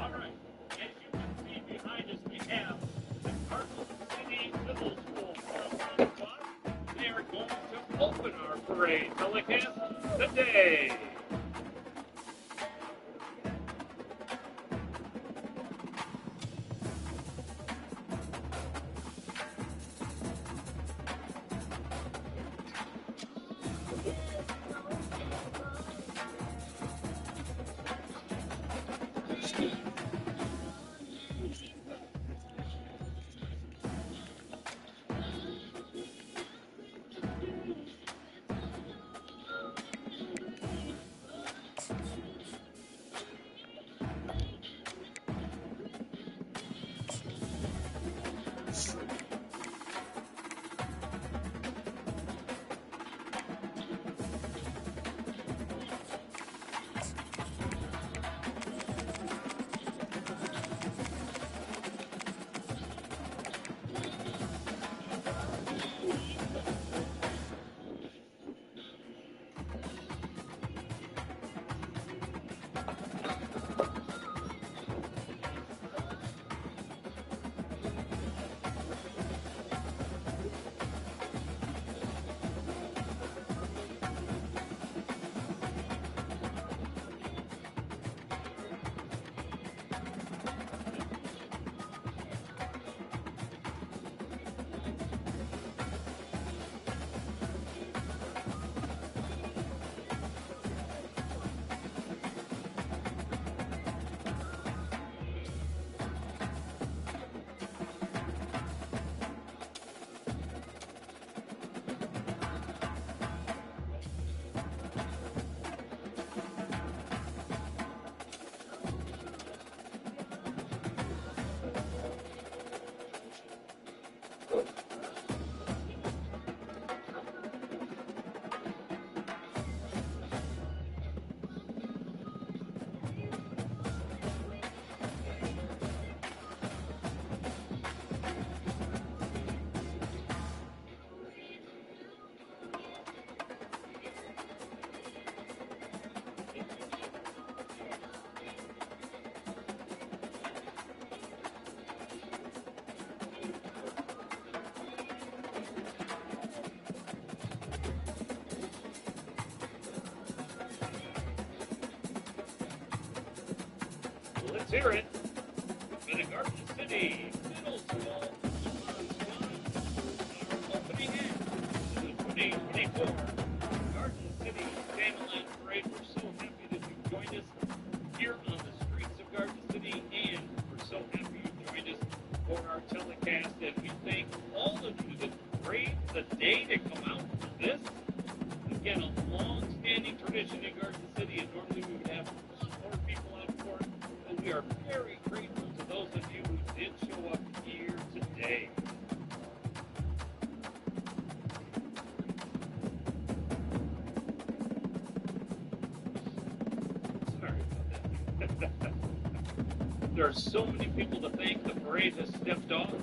All right. As you can see behind us, we have the Garden City Middle School Marathon Squad. They are going to open our parade telecast today. Let's hear it for the Garden City Middle School opening in 2024 Garden City Dandelion Parade. We're so happy that you joined us here on the streets of Garden City, and we're so happy you joined us for our telecast. And we thank all of you that braved the day to come out for this. Again, a long-standing tradition in Garden City, and normally we would have more people out for it. We are very grateful to those of you who did show up here today. Sorry about that. There are so many people to thank. The parade has stepped off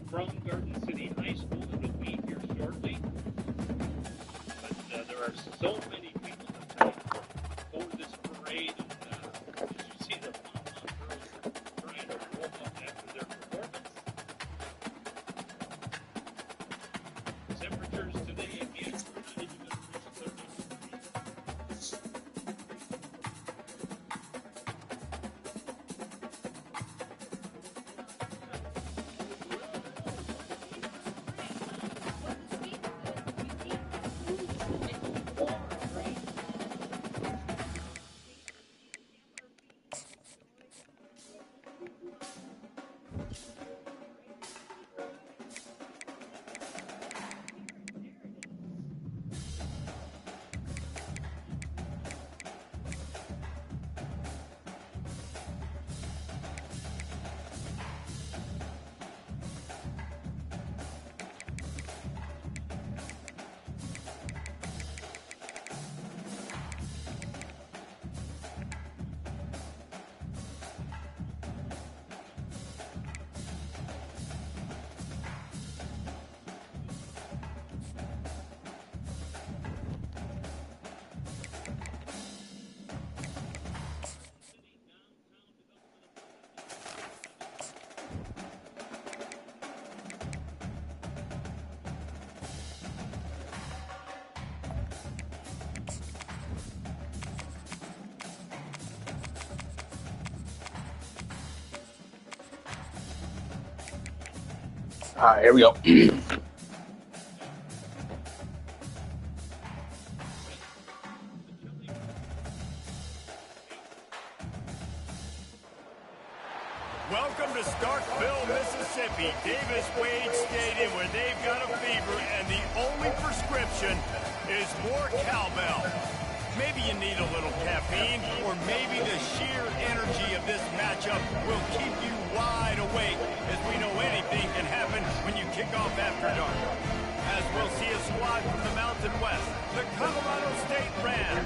from Garden City High School. It'll be here shortly. But there are so many people to thank for this parade. And as you see the trying to warm up after their performance. Temperatures today again are not even going to reach 30 degrees. right, here we go. Welcome to Starkville, Mississippi, Davis Wade Stadium, where they've got a fever, and the only prescription is more cowbell. Maybe you need a little caffeine, or maybe the sheer energy of this matchup will keep you wide awake, as we know anything can happen when you kick off after dark. As we'll see a squad from the Mountain West, the Colorado State Rams,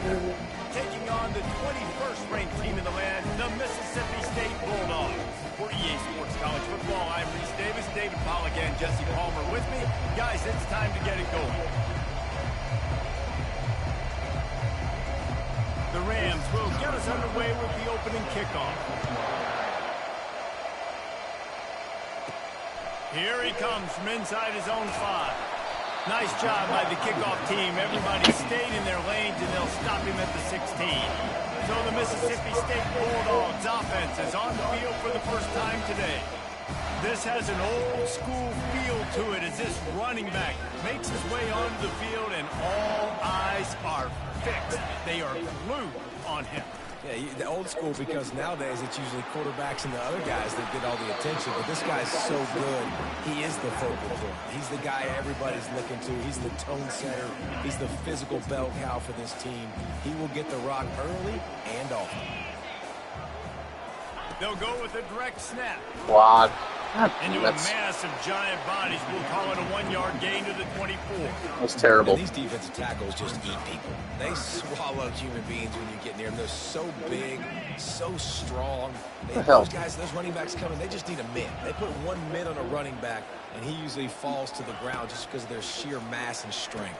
taking on the 21st ranked team in the land, the Mississippi State Bulldogs. For EA Sports College Football, I'm Reese Davis, David Pollack, and Jesse Palmer with me. Guys, it's time to get it going. The Rams will get us underway with the opening kickoff. Here he comes from inside his own 5. Nice job by the kickoff team. Everybody stayed in their lanes, and they'll stop him at the 16. So the Mississippi State Bulldogs offense is on the field for the first time today. This has an old-school feel to it as this running back makes his way onto the field, and all eyes are fixed. They are glued on him. Yeah, the old school, because nowadays it's usually quarterbacks and the other guys that get all the attention. But this guy's so good. He is the focal point. He's the guy everybody's looking to. He's the tone setter. He's the physical bell cow for this team. He will get the rock early and often. They'll go with a direct snap. Quad. Into a mass of giant bodies. We'll call it a 1-yard gain to the 24. That's terrible. And these defensive tackles just eat people. They swallow human beings when you get near them. They're so big, so strong. Those guys, those running backs coming, they just need a mid. They put one mid on a running back, and he usually falls to the ground just because of their sheer mass and strength.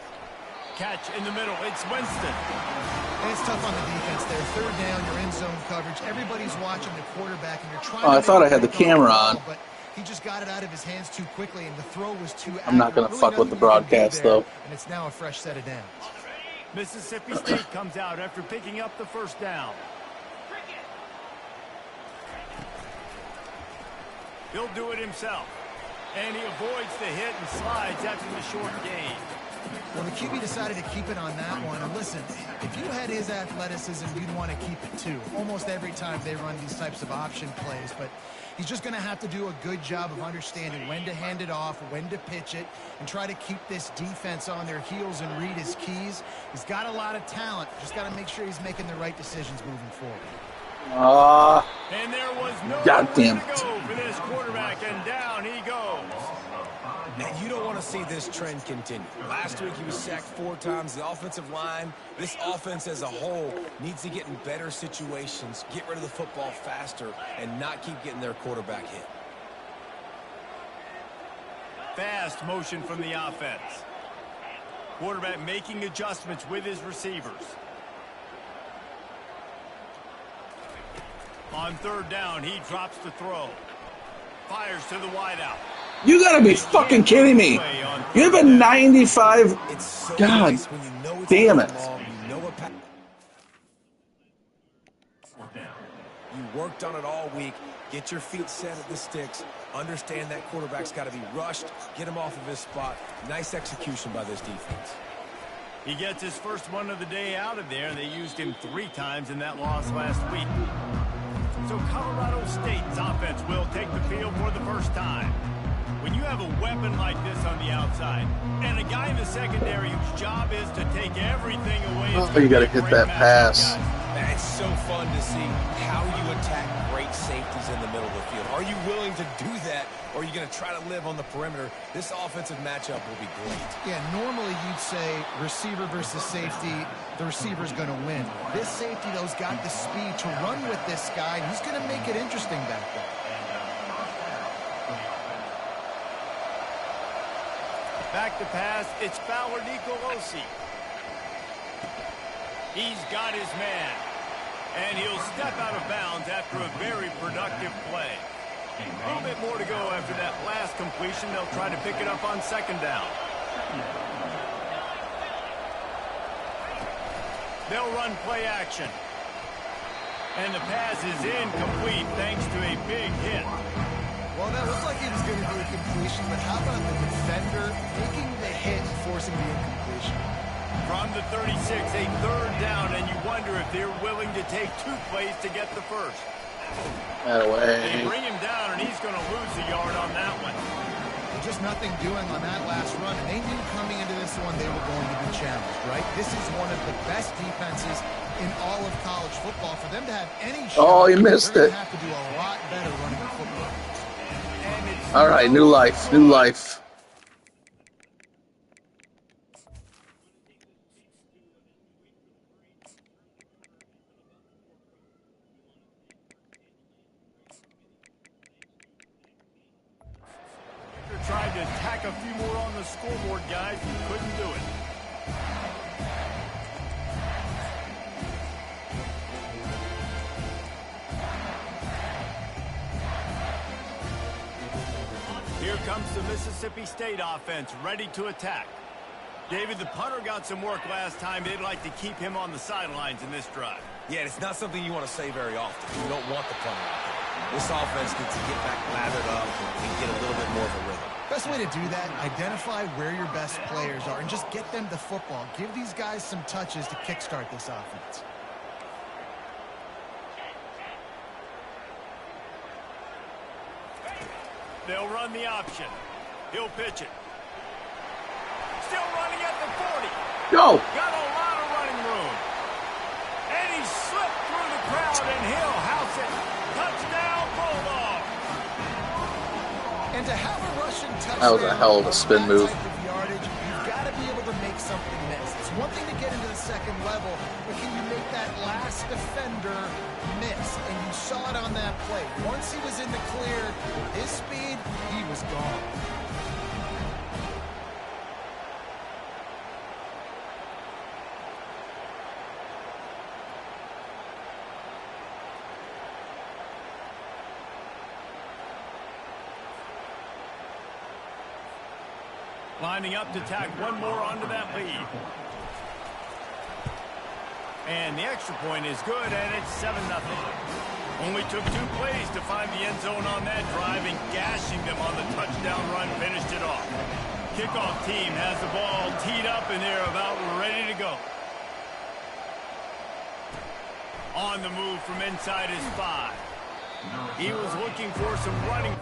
Catch in the middle. It's Winston. And it's tough on the defense there. Third down, you're in zone coverage. Everybody's watching the quarterback, and you're trying to I thought I had the camera on. But he just got it out of his hands too quickly, and the throw was too accurate. I'm not going to fuck with the broadcast, though. And it's now a fresh set of downs. Mississippi State comes out after picking up the first down. He'll do it himself. And he avoids the hit and slides after the short gain. Well, the QB decided to keep it on that one. And listen, if you had his athleticism, you'd want to keep it too. Almost every time they run these types of option plays. But he's just going to have to do a good job of understanding when to hand it off, when to pitch it, and try to keep this defense on their heels and read his keys. He's got a lot of talent. Just got to make sure he's making the right decisions moving forward. And there was no God damn to go for this quarterback, and down he goes. And you don't want to see this trend continue. Last week he was sacked 4 times. The offensive line, this offense as a whole, needs to get in better situations, get rid of the football faster, and not keep getting their quarterback hit. Fast motion from the offense. Quarterback making adjustments with his receivers. On third down, he drops the throw. Fires to the wideout. You gotta be fucking kidding me. You have a 95. So God nice when you know it's damn it. long, you know you worked on it all week. Get your feet set at the sticks. Understand that quarterback's got to be rushed. Get him off of his spot. Nice execution by this defense. He gets his first one of the day out of there. They used him 3 times in that loss last week. So Colorado State's offense will take the field for the first time. When you have a weapon like this on the outside, and a guy in the secondary whose job is to take everything away. Oh, you got to hit that pass. It's so fun to see how you attack great safeties in the middle of the field. Are you willing to do that, or are you going to try to live on the perimeter? This offensive matchup will be great. Yeah, normally you'd say receiver versus safety, the receiver's going to win. This safety, though, has got the speed to run with this guy. He's going to make it interesting back there. Back to pass, it's Fowler Nicolosi. He's got his man. And he'll step out of bounds after a very productive play. A little bit more to go after that last completion. They'll try to pick it up on second down. They'll run play action. And the pass is incomplete thanks to a big hit. Well, that looked like it was going to be a completion, but how about the defender making the hit and forcing the incompletion? From the 36, a third down, and you wonder if they're willing to take 2 plays to get the first. That They way. bring him down, and he's going to lose a yard on that one. Just nothing doing on that last run, and they knew coming into this one they were going to be challenged, right? This is one of the best defenses in all of college football. For them to have any shot, Oh, you missed they're it. going to have to do a lot better running the football. All right, new life, new life. They're trying to tack a few more on the scoreboard, guys, and couldn't do it. Here comes the Mississippi State offense, ready to attack. David, the punter got some work last time. They'd like to keep him on the sidelines in this drive. Yeah, it's not something you want to say very often. You don't want the punter out there. This offense needs to get back lathered up and get a little bit more of a rhythm. Best way to do that, identify where your best players are and just get them the football. Give these guys some touches to kickstart this offense. They'll run the option. He'll pitch it. Still running at the 40. Go. Got a lot of running room. And he slipped through the crowd, and he'll house it. Touchdown, Bulldog. And to have a rushing touchdown, That was a hell of a spin move. that type of yardage, you've got to be able to make something miss. It's one thing to get into the second level, but can you make that last defender miss? And you saw it on that play. Once he was in the clear, with his speed, he was gone. Lining up to tack one more onto that lead. And the extra point is good, and it's 7-0. Only took 2 plays to find the end zone on that drive, and gashing them on the touchdown run finished it off. Kickoff team has the ball teed up, and they're about ready to go. On the move from inside his 5. He was looking for some running.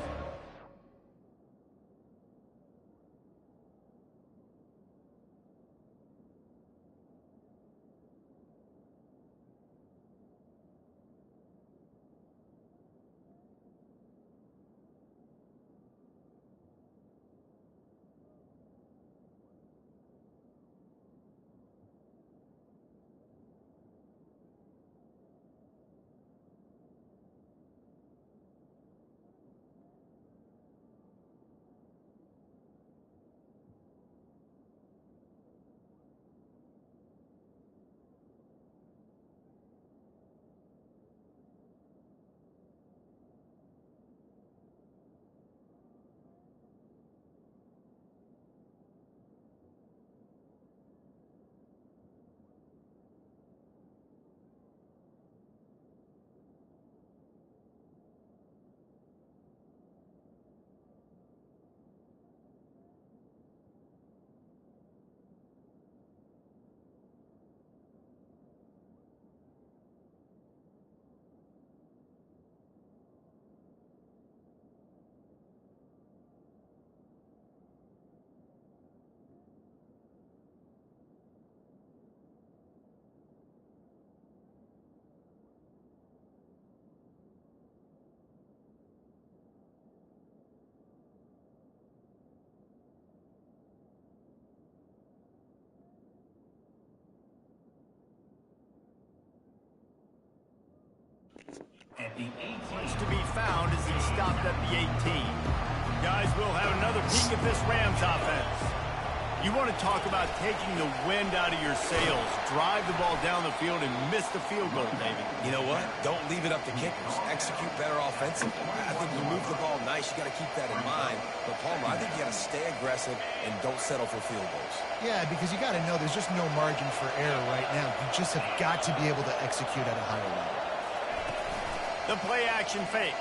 Place to be found as he stopped at the 18. Guys, we'll have another peek at this Rams offense. You want to talk about taking the wind out of your sails. Drive the ball down the field and miss the field goal, David. You know what? Don't leave it up to kickers. Execute better offensively. I think you move the ball nice. You got to keep that in mind. But, Palmer, I think you got to stay aggressive and don't settle for field goals. Yeah, because you got to know there's just no margin for error right now. You just have got to be able to execute at a higher level. The play action fake.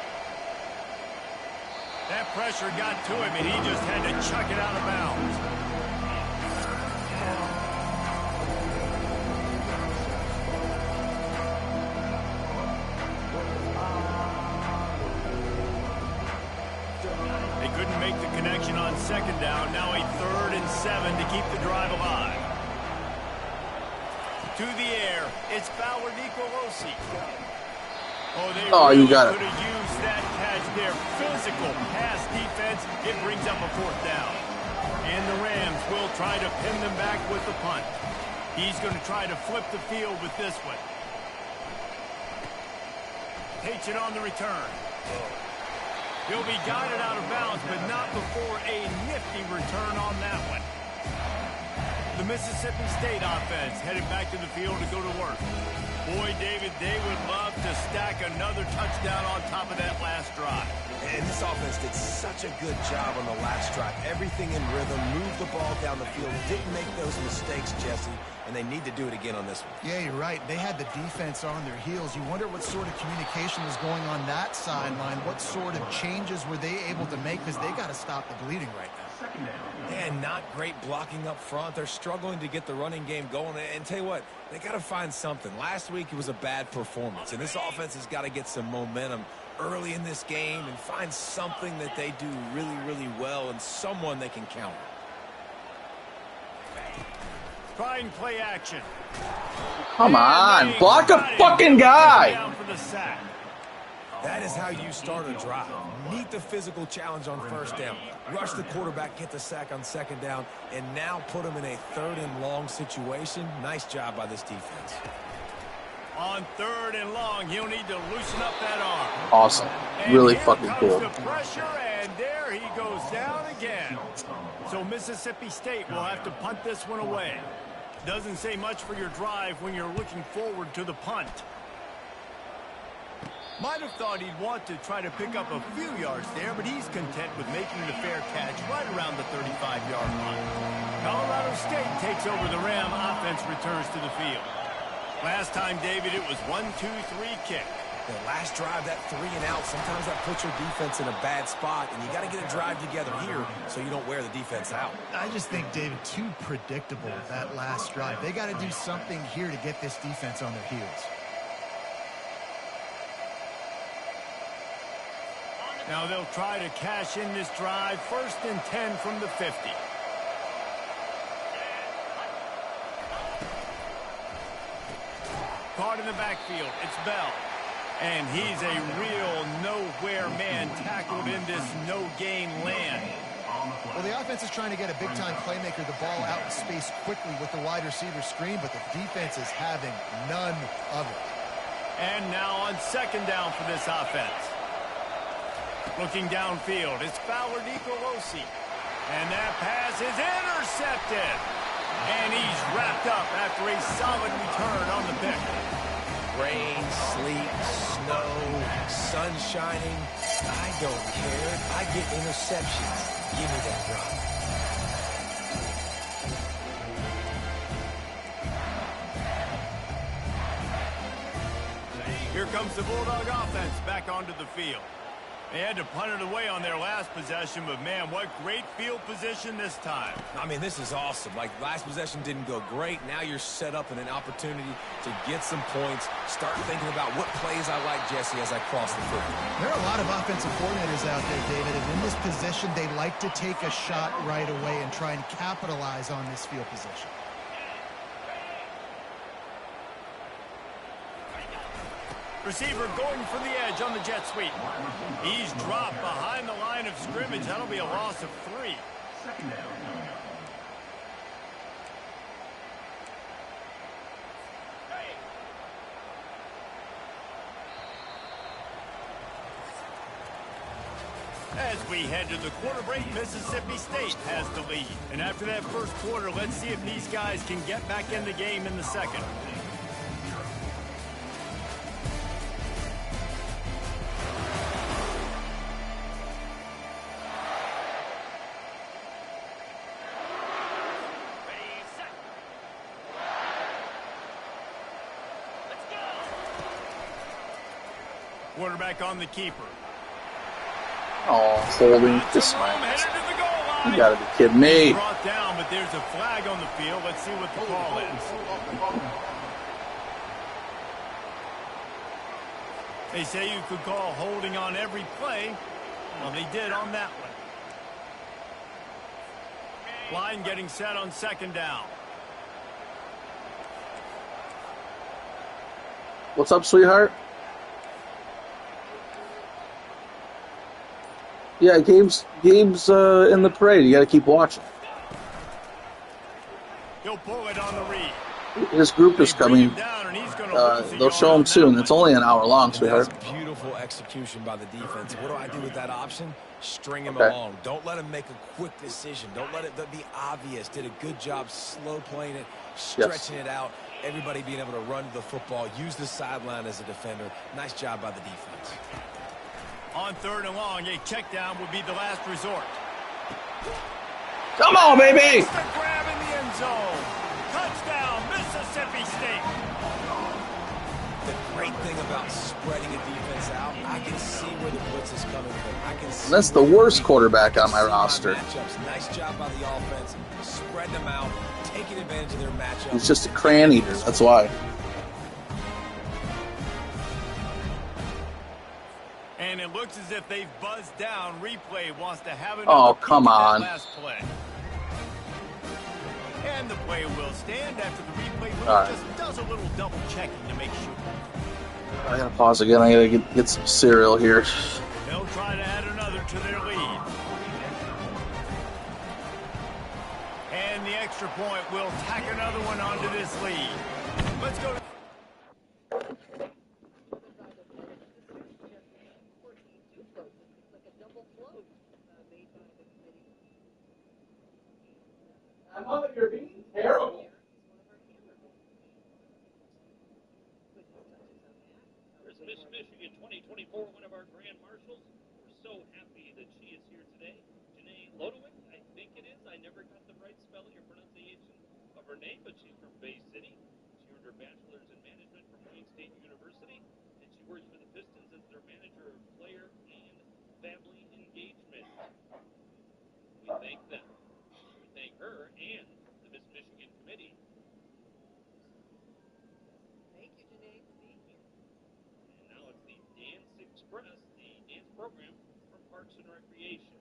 That pressure got to him, and he just had to chuck it out of bounds. They couldn't make the connection on second down. Now a 3rd and 7 to keep the drive alive. To the air, it's Fowler Nicolosi. Oh, they really you got it. could have used that catch there. Physical pass defense. It brings up a 4th down. And the Rams will try to pin them back with the punt. He's going to try to flip the field with this one. Takes it on the return. He'll be guided out of bounds, but not before a nifty return on that one. The Mississippi State offense headed back to the field to go to work. Boy, David, they would love to stack another touchdown on top of that last drive. And this offense did such a good job on the last drive. Everything in rhythm, moved the ball down the field, didn't make those mistakes, Jesse, and they need to do it again on this one. Yeah, you're right. They had the defense on their heels. You wonder what sort of communication was going on that sideline. What sort of changes were they able to make, because they got to stop the bleeding right now. And not great blocking up front. They're struggling to get the running game going. And tell you what, they got to find something. Last week it was a bad performance, and this offense has got to get some momentum early in this game and find something that they do really, really well and someone they can counter. Try and play action. Come on, block a fucking guy. Down for the sack. That is how you start a drive. Meet the physical challenge on 1st down. Rush the quarterback, get the sack on 2nd down, and now put him in a 3rd and long situation. Nice job by this defense. On 3rd and long, he'll need to loosen up that arm. Awesome. And Really here fucking comes cool. the pressure, and there he goes down again. So Mississippi State will have to punt this one away. Doesn't say much for your drive when you're looking forward to the punt. Might have thought he'd want to try to pick up a few yards there, but he's content with making the fair catch right around the 35-yard line. Colorado State takes over the Ram. Offense returns to the field. Last time, David, it was 1-2-3 kick. The last drive, that 3 and out, sometimes that puts your defense in a bad spot, and you got to get a drive together here so you don't wear the defense out. I just think, David, too predictable, that last drive. They got to do something here to get this defense on their heels. Now they'll try to cash in this drive. 1st and 10 from the 50. Caught in the backfield. It's Bell. And he's a real nowhere man tackled in this no-gain land. Well, the offense is trying to get a big-time playmaker the ball out in space quickly with the wide receiver screen, but the defense is having none of it. And now on 2nd down for this offense. Looking downfield, it's Fowler Nicolosi. And that pass is intercepted. And he's wrapped up after a solid return on the pick. Rain, sleet, snow, sun shining. I don't care. I get interceptions. Give me that drive. Here comes the Bulldog offense back onto the field. They had to punt it away on their last possession, but man, what great field position this time. I mean, this is awesome. Like, last possession didn't go great. Now you're set up in an opportunity to get some points. Start thinking about what plays I like, Jesse, as I cross the field. There are a lot of offensive coordinators out there, David, and in this position, they like to take a shot right away and try and capitalize on this field position. Receiver going for the edge on the jet sweep. He's dropped behind the line of scrimmage. That'll be a loss of 3. As we head to the quarter break, Mississippi State has the lead. And after that first quarter, let's see if these guys can get back in the game in the second. Quarterback on the keeper. Oh, holding. This man. You gotta be kidding me. Brought down, but there's a flag on the field. Let's see what the call is. They say you could call holding on every play. Well, they did on that one. Line getting set on second down. What's up, sweetheart? Yeah, Gabe's in the parade. You got to keep watching. He'll pull it on the read. His group is coming. They'll show him soon. It's only an hour long, sweetheart. That's beautiful execution by the defense. What do I do with that option? String him along. Don't let him make a quick decision. Don't let it be obvious. Did a good job slow playing it, stretching it out. Everybody being able to run to the football, use the sideline as a defender. Nice job by the defense. On third and long, a check down would be the last resort. Come on, baby! The grab in the end zone. Touchdown, Mississippi State. The great thing about spreading a defense out, I can see where the blitz is coming from. I can see that's the worst quarterback on my roster. Nice job by the offense. Spread them out, taking advantage of their matchup. He's just a crayon eater. That's why. And it looks as if they've buzzed down. Replay wants to have another Oh, peek come at that on. last play. And the play will stand after the replay just does a little double checking to make sure. I gotta pause again. I gotta get some cereal here. They'll try to add another to their lead. And the extra point will tack another one onto this lead. Let's go. Mother, you're being terrible. Miss Michigan 2024, one of our grand marshals. We're so happy that she is here today. Janae Lodowicz, I think it is. I never got the right spelling or pronunciation of her name, but she's from Bay City. She earned her bachelor's in management from Wayne State University, and she works for the Pistons as their manager of player and family engagement. We thank them. We thank her and the Miss Michigan committee. Thank you, Janae, for being here. And now it's the Dance Express, the dance program from Parks and Recreation.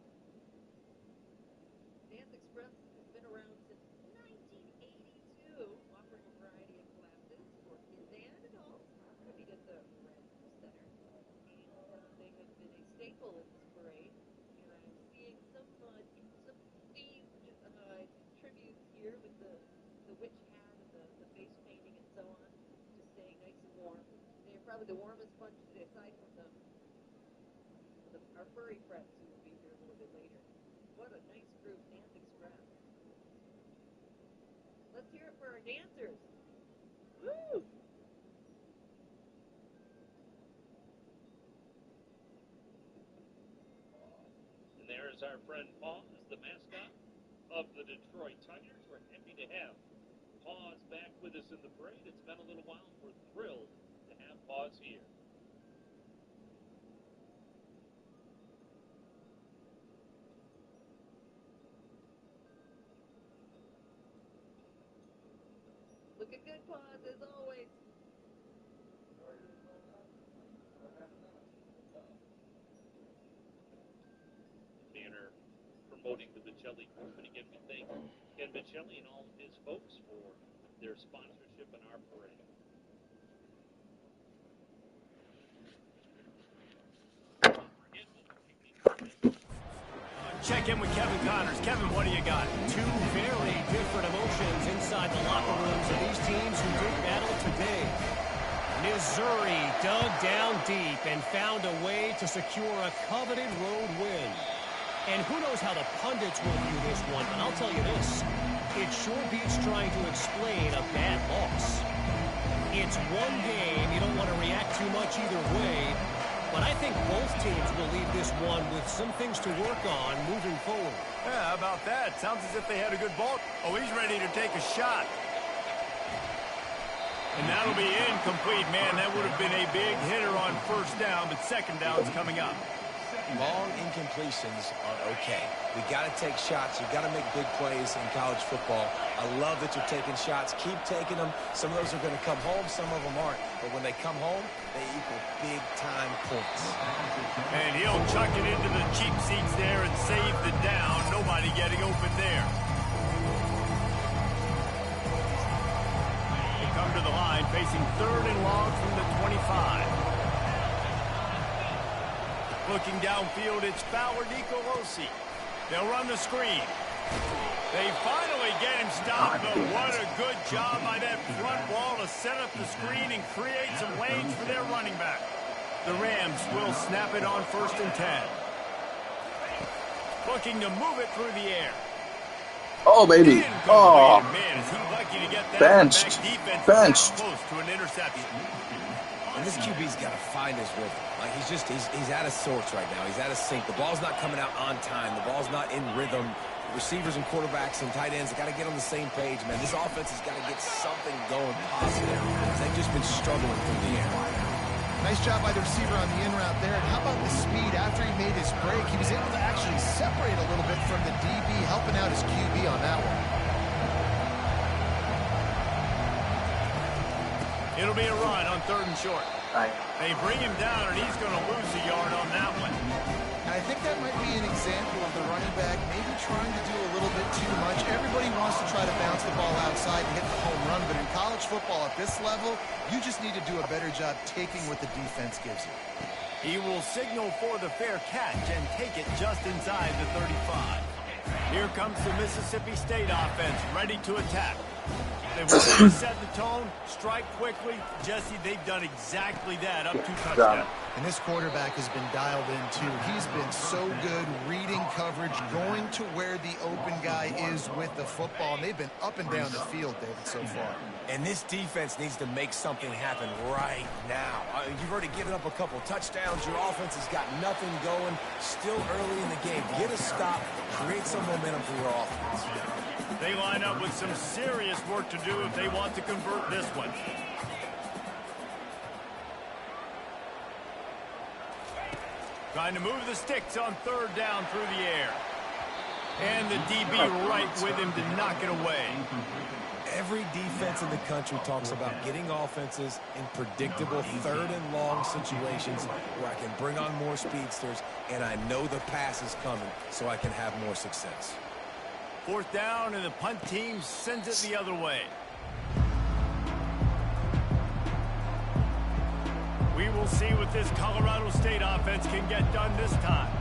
Dance Express has been around since 1982, offering a variety of classes for kids and adults, working at the Red Center. And they have been a staple in this parade. And I'm seeing some themed tributes here with the witch hat and the face painting and so on, just staying nice and warm. They're probably the warmest bunch today, aside from our furry friends who will be here a little bit later. What a nice group, Dance Express. Let's hear it for our dancers. Woo! And there's our friend Paws, the mascot of the Detroit Tigers. We're happy to have Paws back with us in the parade. It's been a little while. We're thrilled to have Paws here. Looking good, Paws, as always. Banner promoting the Michelli Group. And again, we thank Ken Michelli and all of his folks for their sponsorship in our parade. Check in with Kevin Connors. Kevin, what do you got? Two very different emotions inside the locker rooms of these teams who did battle today. Missouri dug down deep and found a way to secure a coveted road win. And who knows how the pundits will view this one, but I'll tell you this. It sure beats trying to explain a bad loss. It's one game. You don't want to react too much either way. But I think both teams will leave this one with some things to work on moving forward. Yeah, how about that? Sounds as if they had a good ball. Oh, he's ready to take a shot. And that'll be incomplete, man. That would have been a big hitter on first down, but second down's coming up. long incompletions are okay. We got to take shots. You got to make big plays in college football. I love that you're taking shots. Keep taking them. Some of those are going to come home. Some of them aren't. But when they come home, they equal big-time points. And he'll chuck it into the cheap seats there and save the down. Nobody getting open there. They come to the line facing 3rd and long from the 25. Looking downfield, it's Fowler Nicolosi. They'll run the screen. They finally get him stopped, but what a good job by that front wall to set up the screen and create some lanes for their running back. The Rams will snap it on 1st and 10. Looking to move it through the air. Oh, baby. Oh, man, is he lucky to get that benched. Benched. Close to an interception. And this QB's got to find his rhythm. Like he's out of sorts right now. He's out of sync. The ball's not coming out on time. The ball's not in rhythm. Receivers and quarterbacks and tight ends have got to get on the same page, man. This offense has got to get something going positive. They've just been struggling through the air. Nice job by the receiver on the in route there. And how about the speed? After he made his break, he was able to actually separate a little bit from the DB, helping out his QB on that one. It'll be a run on 3rd and short. They bring him down, and he's going to lose a yard on that one. I think that might be an example of the running back maybe trying to do a little bit too much. Everybody wants to try to bounce the ball outside and hit the home run, but in college football at this level, you just need to do a better job taking what the defense gives you. He will signal for the fair catch and take it just inside the 35. Here comes the Mississippi State offense, ready to attack. They've already set the tone, strike quickly. Jesse, they've done exactly that, up 2 touchdowns. And this quarterback has been dialed in, too. He's been so good reading coverage, going to where the open guy is with the football. And they've been up and down the field, David, so far. And this defense needs to make something happen right now. You've already given up a couple touchdowns. Your offense has got nothing going. Still early in the game. Get a stop. Create some momentum for your offense. They line up with some serious work to do if they want to convert this one. Trying to move the sticks on 3rd down through the air. And the DB right with him to knock it away. Every defense in the country talks about getting offenses in predictable 3rd and long situations where I can bring on more speedsters and I know the pass is coming so I can have more success. 4th down, and the punt team sends it the other way. We will see what this Colorado State offense can get done this time.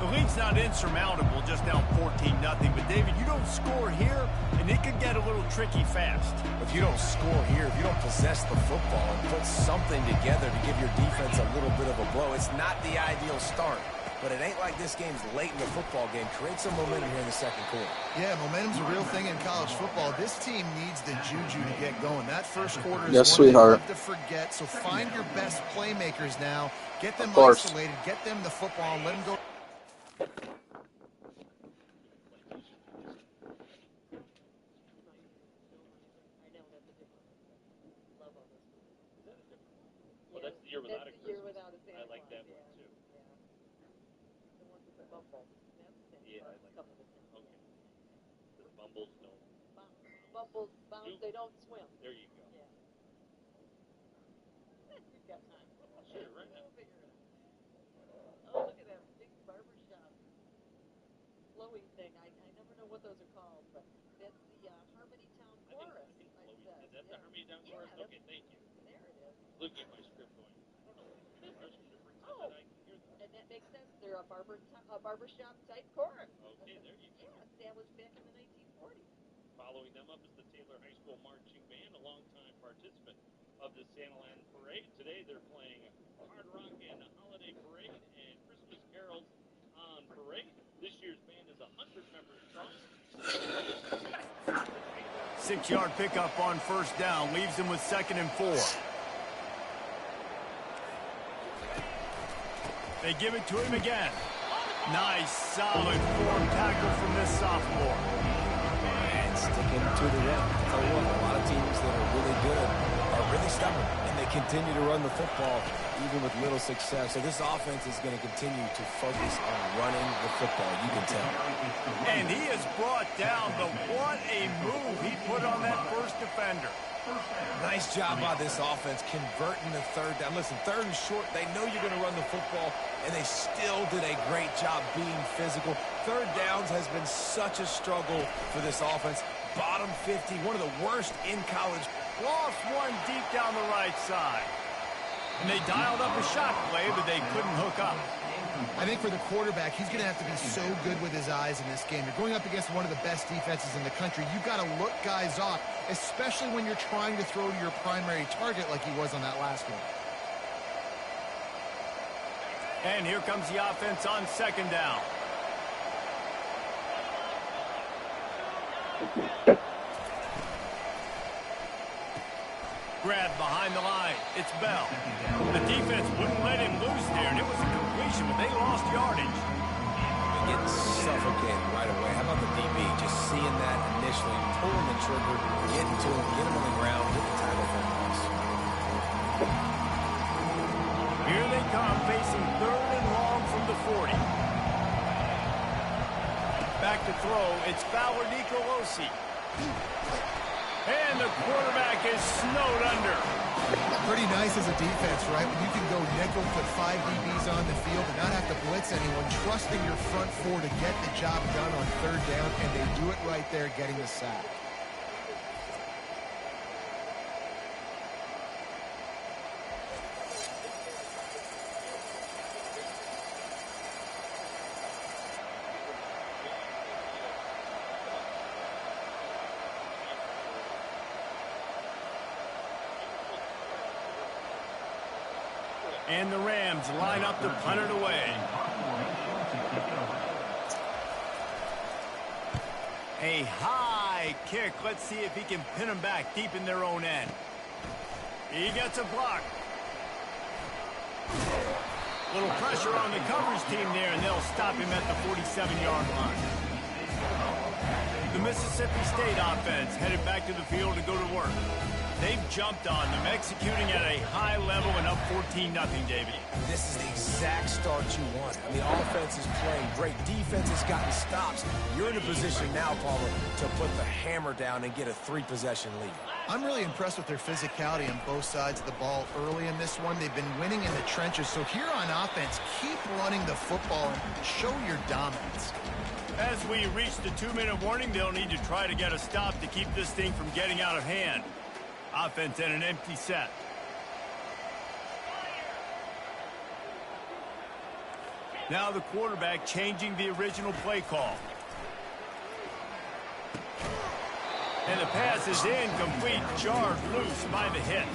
The lead's not insurmountable, just down 14-0. But, David, you don't score here, and it could get a little tricky fast. If you don't score here, if you don't possess the football and put something together to give your defense a little bit of a blow, it's not the ideal start. But it ain't like this game's late in the football game. Create some momentum here in the 2nd quarter. Yeah, momentum's a real thing in college football. This team needs the juju to get going. That 1st quarter is yes, one sweetheart. to forget. So find your best playmakers now. Get them isolated. Get them the football and let them go. Well, that's the year without a Year Christmas. without a Santa I like that Claus, one, too. The ones with the bumble. Yeah, I like that. Okay. The Bumbles don't. Bumbles bounce, they don't swim. There you go. Yeah. We've got time. Sure, right now. We'll figure it out. Oh, look at that big barbershop flowy thing. I never know what those are called, but that's the Harmony Town Chorus. Is that the Harmony-Town Chorus? Okay, thank you. There it is. Looking at my script going, I don't know, ours from different stuff that I can hear them. And that makes sense. They're a barbershop type chorus. Okay, there you go. Yeah, established back in the 1940s. Following them up is the Taylor High School Marching Band, a longtime participant of the Santaland Parade. Today they're playing Hard Rock and Holiday Parade and Christmas Carols on Parade. This year's band is 100 members strong. 6-yard pickup on 1st down, leaves him with 2nd and 4. They give it to him again. Nice, solid form tackle from this sophomore. And sticking to the run. Tell you what, a lot of teams that are really good are really stubborn, and they continue to run the football even with little success. So this offense is going to continue to focus on running the football, you can tell. And he is brought down, but what a move he put on that first defender. Nice job by this offense converting the third down. Listen, third and short, they know you're going to run the football, and they still did a great job being physical. Third downs has been such a struggle for this offense. Bottom 50, one of the worst in college. Lost one deep down the right side. And they dialed up a shot play, but they couldn't hook up. I think for the quarterback, he's going to have to be so good with his eyes in this game. You're going up against one of the best defenses in the country. You've got to look guys off, especially when you're trying to throw to your primary target like he was on that last one. And here comes the offense on second down. Grabbed behind the line. It's Bell. The defense wouldn't let him loose there, and it was a completion, but they lost yardage. They're getting suffocated right away. How about the DB? Just seeing that initially, pulling the trigger, getting to him, get him on the ground, get the tackle for a loss. Here they come, facing third and long from the 40. Back to throw. It's Fowler Nicolosi. And the quarterback is snowed under. Pretty nice as a defense, right? When you can go nickel, put 5 DBs on the field and not have to blitz anyone, trusting your front four to get the job done on third down, and they do it right there, getting the sack. And the Rams line up to punt it away. A high kick. Let's see if he can pin them back deep in their own end. He gets a block. Little pressure on the coverage team there, and they'll stop him at the 47-yard line. The Mississippi State offense headed back to the field to go to work. They've jumped on them, executing at a high level and up 14-0, David. This is the exact start you want. I mean, offense is playing great. Defense has gotten stops. You're in a position now, Palmer, to put the hammer down and get a 3-possession lead. I'm really impressed with their physicality on both sides of the ball early in this one. They've been winning in the trenches. So here on offense, keep running the football and show your dominance. As we reach the 2-minute warning, they'll need to try to get a stop to keep this thing from getting out of hand. Offense and an empty set. Now the quarterback changing the original play call. And the pass is incomplete, jarred loose by the hit.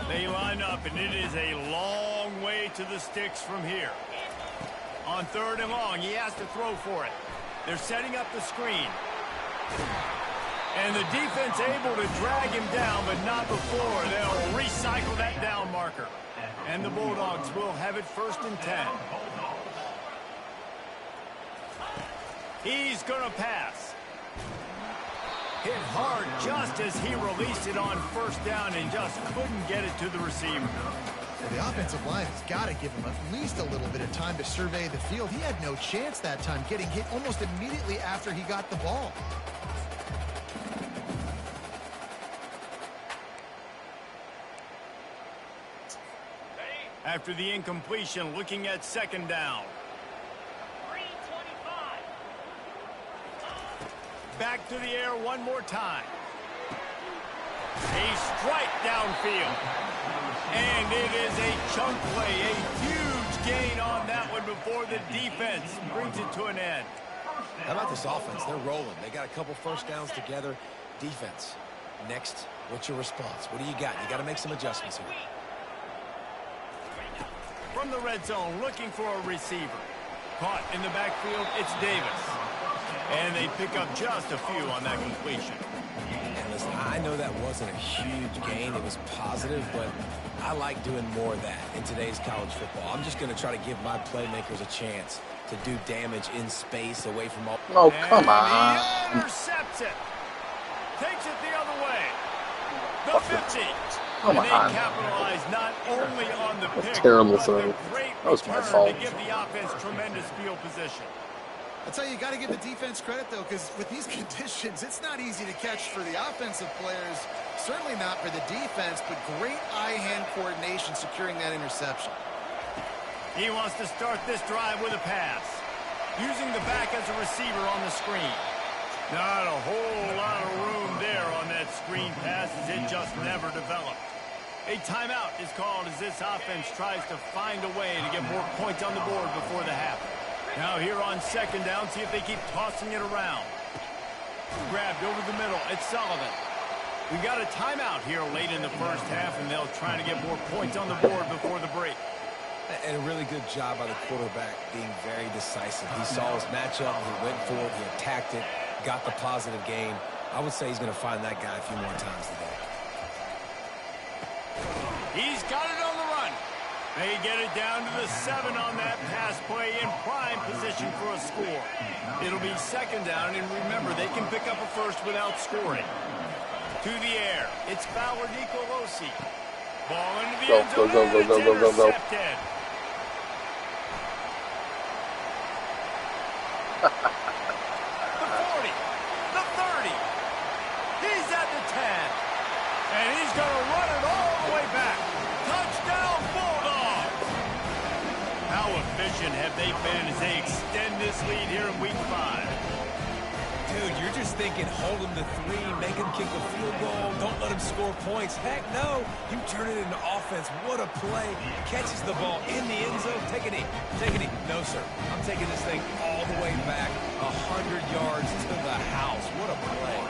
They line up, and it is a long way to the sticks from here. On third and long, he has to throw for it. They're setting up the screen. And the defense able to drag him down, but not before. They'll recycle that down marker. And the Bulldogs will have it 1st and 10. He's going to pass. Hit hard just as he released it on 1st down and just couldn't get it to the receiver. Well, the offensive line has got to give him at least a little bit of time to survey the field. He had no chance that time, getting hit almost immediately after he got the ball. After the incompletion, looking at 2nd down. Back to the air one more time. A strike downfield. And it is a chunk play, a huge gain on that one before the defense brings it to an end. How about this offense? They're rolling. They got a couple 1st downs together. Defense. Next, what's your response? What do you got? You got to make some adjustments here. From the red zone, looking for a receiver. Caught in the backfield, it's Davis. And they pick up just a few on that completion. And listen, I know that wasn't a huge gain. It was positive, but I like doing more of that in today's college football. I'm just going to try to give my playmakers a chance to do damage in space away from all. Oh, come and on. he intercepts it. Takes it the other way. The 50. Come and they on. capitalize not only on the pick, Terrible but throw. the great That was my return fault. to give the offense tremendous field position. I'll tell you, you got to give the defense credit, though, because with these conditions, it's not easy to catch for the offensive players. Certainly not for the defense, but great eye-hand coordination securing that interception. He wants to start this drive with a pass, using the back as a receiver on the screen. Not a whole lot of room there on that screen pass, as it just never developed. A timeout is called as this offense tries to find a way to get more points on the board before the half. Now here on second down, see if they keep tossing it around. Grabbed over the middle. It's Sullivan. We got a timeout here late in the first half, and they'll try to get more points on the board before the break. And a really good job by the quarterback being very decisive. He saw his matchup, he went for it, he attacked it, got the positive gain. I would say he's going to find that guy a few more times today. He's got it on the run. They get it down to the 7 on that pass play in prime position for a score. It'll be second down, and remember, they can pick up a first without scoring. To the air. It's Fowler Nicolosi. Ball into the end zone, and it's intercepted. The 40, the 30. He's at the 10. And he's going to run it all the way back. Touchdown, Bulldogs! How efficient have they been as they extend this lead here in Week 5? Dude, you're just thinking, hold him to 3, make him kick a field goal, don't let him score points. Heck no, you turn it into offense. What a play. Catches the ball in the end zone. Take a knee. Take a knee. No, sir. I'm taking this thing all the way back 100 yards to the house. What a play.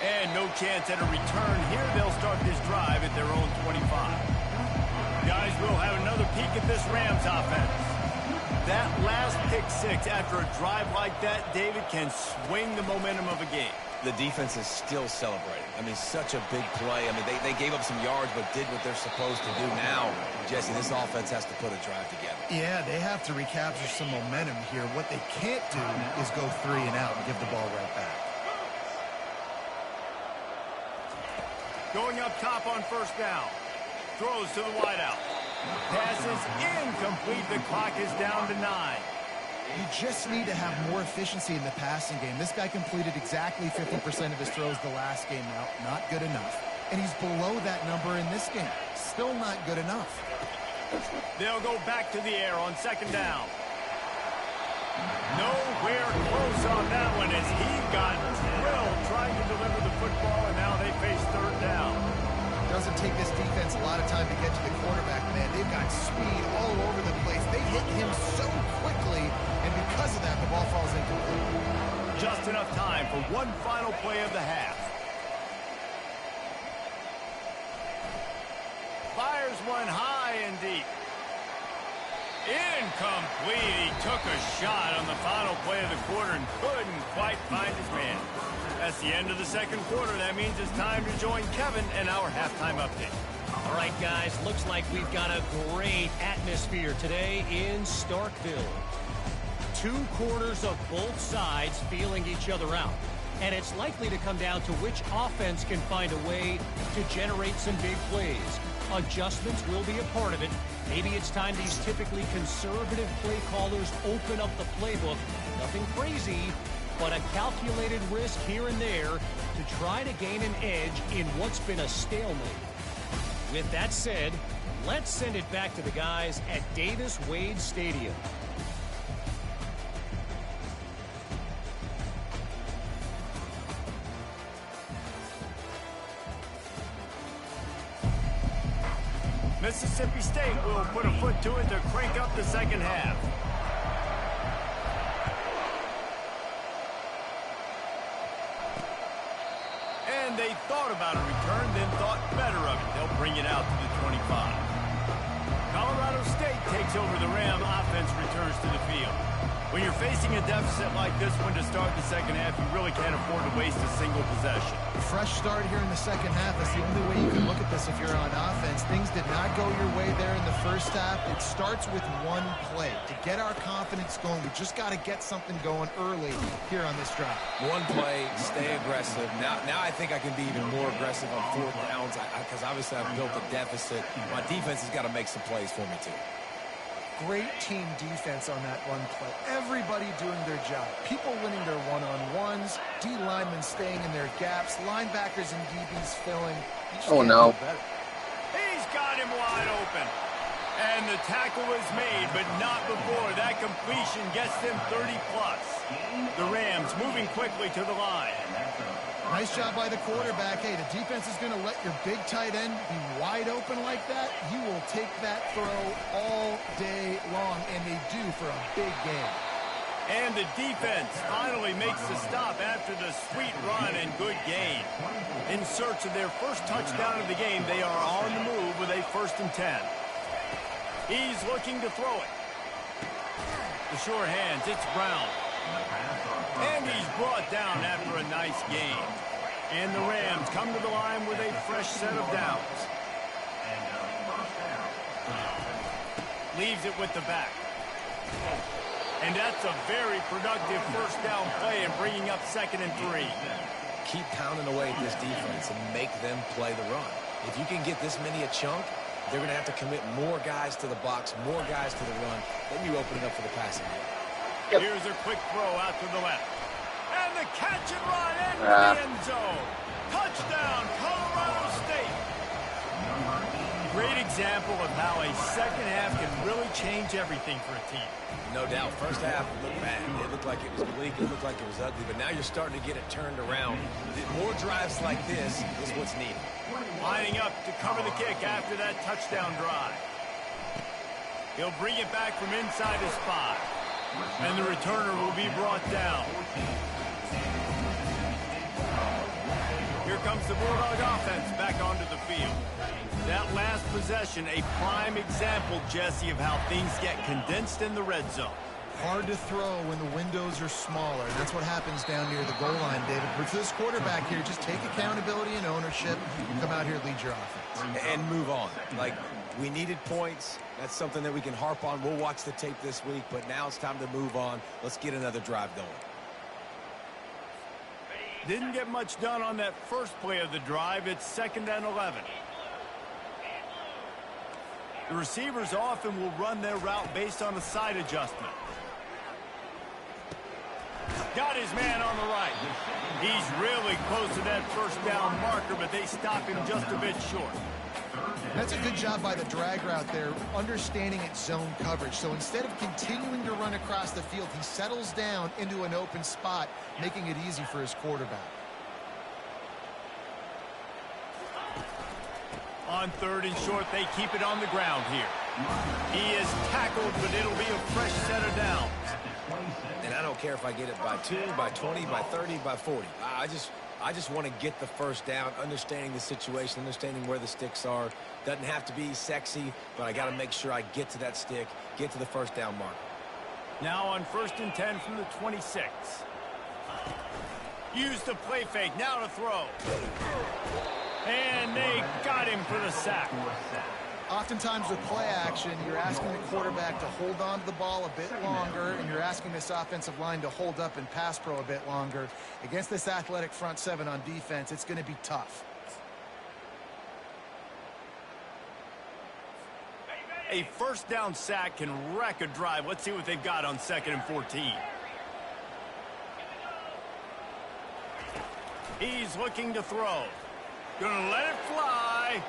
And no chance at a return here. They'll start this drive at their own 25. Guys, we'll have another peek at this Rams offense. That last pick 6 after a drive like that, David, can swing the momentum of a game. The defense is still celebrating. I mean, such a big play. I mean, they gave up some yards but did what they're supposed to do. Now, Jesse, this offense has to put a drive together. Yeah, they have to recapture some momentum here. What they can't do is go 3 and out and give the ball right back. Going up top on first down. Throws to the wideout. Passes incomplete. The clock is down to 9. You just need to have more efficiency in the passing game. This guy completed exactly 50% of his throws the last game. Now, not good enough. And he's below that number in this game. Still not good enough. They'll go back to the air on second down. Nowhere close on that one as he got drilled trying to deliver the football, and now they face third down. Doesn't take this defense a lot of time to get to the quarterback, man. They've got speed all over the place. They hit him so quickly, and because of that, the ball falls incomplete. Just enough time for one final play of the half. Fires one high and deep. Incomplete. He took a shot on the final play of the quarter and couldn't quite find his man. That's the end of the second quarter. That means it's time to join Kevin and our halftime update. All right, guys, looks like we've got a great atmosphere today in Starkville. 2 quarters of both sides feeling each other out. And it's likely to come down to which offense can find a way to generate some big plays. Adjustments will be a part of it. Maybe it's time these typically conservative play callers open up the playbook. Nothing crazy, but a calculated risk here and there to try to gain an edge in what's been a stalemate. With that said, let's send it back to the guys at Davis-Wade Stadium. Mississippi State will put a foot to it to crank up the second half. And they thought about a return, then thought better of it. They'll bring it out to the 25. Colorado Colorado State takes over. The Ram offense returns to the field. When you're facing a deficit like this one to start the second half, you really can't afford to waste a single possession. Fresh start here in the second half. That's the only way you can look at this if you're on offense. Things did not go your way there in the first half. It starts with one play. To get our confidence going, we just got to get something going early here on this drive. One play, stay aggressive. Now I think I can be even more aggressive on 4th downs because obviously I've built a deficit. My defense has got to make some plays for me too. Great team defense on that one play. Everybody doing their job. People winning their one-on-ones, D linemen staying in their gaps, linebackers and DBs filling. Oh, no. He's got him wide open. And the tackle is made, but not before that completion gets them 30-plus. The Rams moving quickly to the line. Nice job by the quarterback. Hey, the defense is going to let your big tight end be wide open like that. You will take that throw all day long, and they do for a big game. And the defense finally makes the stop after the sweet run and good gain. In search of their first touchdown of the game, they are on the move with a 1st and 10. He's looking to throw it. The sure hands, it's Brown. And he's brought down after a nice gain. And the Rams come to the line with a fresh set of downs. Leaves it with the back. And that's a very productive 1st down play and bringing up 2nd and 3. Keep pounding away at this defense and make them play the run. If you can get this many a chunk, they're going to have to commit more guys to the box, more guys to the run. Then you open it up for the passing game. Yep. Here's a quick throw out to the left. And the catch and run into the end zone. Touchdown, Colorado State. Great example of how a second half can really change everything for a team. No doubt. First half looked bad. It looked like it was bleak. It looked like it was ugly. But now you're starting to get it turned around. More drives like this is what's needed. Lining up to cover the kick after that touchdown drive. He'll bring it back from inside his 5. And the returner will be brought down. Here comes the Bulldog offense back onto the field. That last possession, a prime example, Jesse, of how things get condensed in the red zone. Hard to throw when the windows are smaller. And that's what happens down near the goal line, David. But for this quarterback here, just take accountability and ownership and come out here and lead your offense. And move on. Like, we needed points. That's something that we can harp on. We'll watch the tape this week, but now it's time to move on. Let's get another drive going. Didn't get much done on that first play of the drive. It's 2nd and 11. The receivers often will run their route based on a side adjustment. Got his man on the right. He's really close to that 1st down marker, but they stop him just a bit short. That's a good job by the drag route there, understanding its zone coverage. So instead of continuing to run across the field, he settles down into an open spot, making it easy for his quarterback. On 3rd and short, they keep it on the ground here. He is tackled, but it'll be a fresh set of downs. And I don't care if I get it by 2, by 20, by 30, by 40. I just want to get the 1st down, understanding the situation, understanding where the sticks are. Doesn't have to be sexy, but I got to make sure I get to that stick, get to the 1st down mark. Now on 1st and 10 from the 26. Use the play fake, now to throw. And they got him for the sack. Oftentimes with play action, you're asking the quarterback to hold on to the ball a bit longer, and you're asking this offensive line to hold up and pass pro a bit longer. Against this athletic front 7 on defense, it's going to be tough. A 1st down sack can wreck a drive. Let's see what they've got on 2nd and 14. He's looking to throw. Gonna let it fly.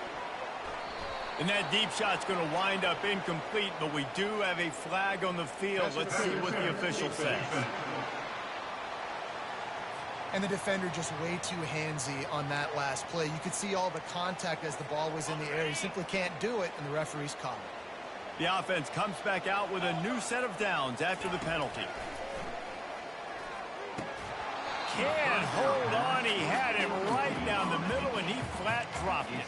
And that deep shot's going to wind up incomplete, but we do have a flag on the field. Let's see what the official says. And the defender just way too handsy on that last play. You could see all the contact as the ball was in the air. He simply can't do it, and the referee's caught it. The offense comes back out with a new set of downs after the penalty. Can't hold on. He had him right down the middle, and he flat dropped it.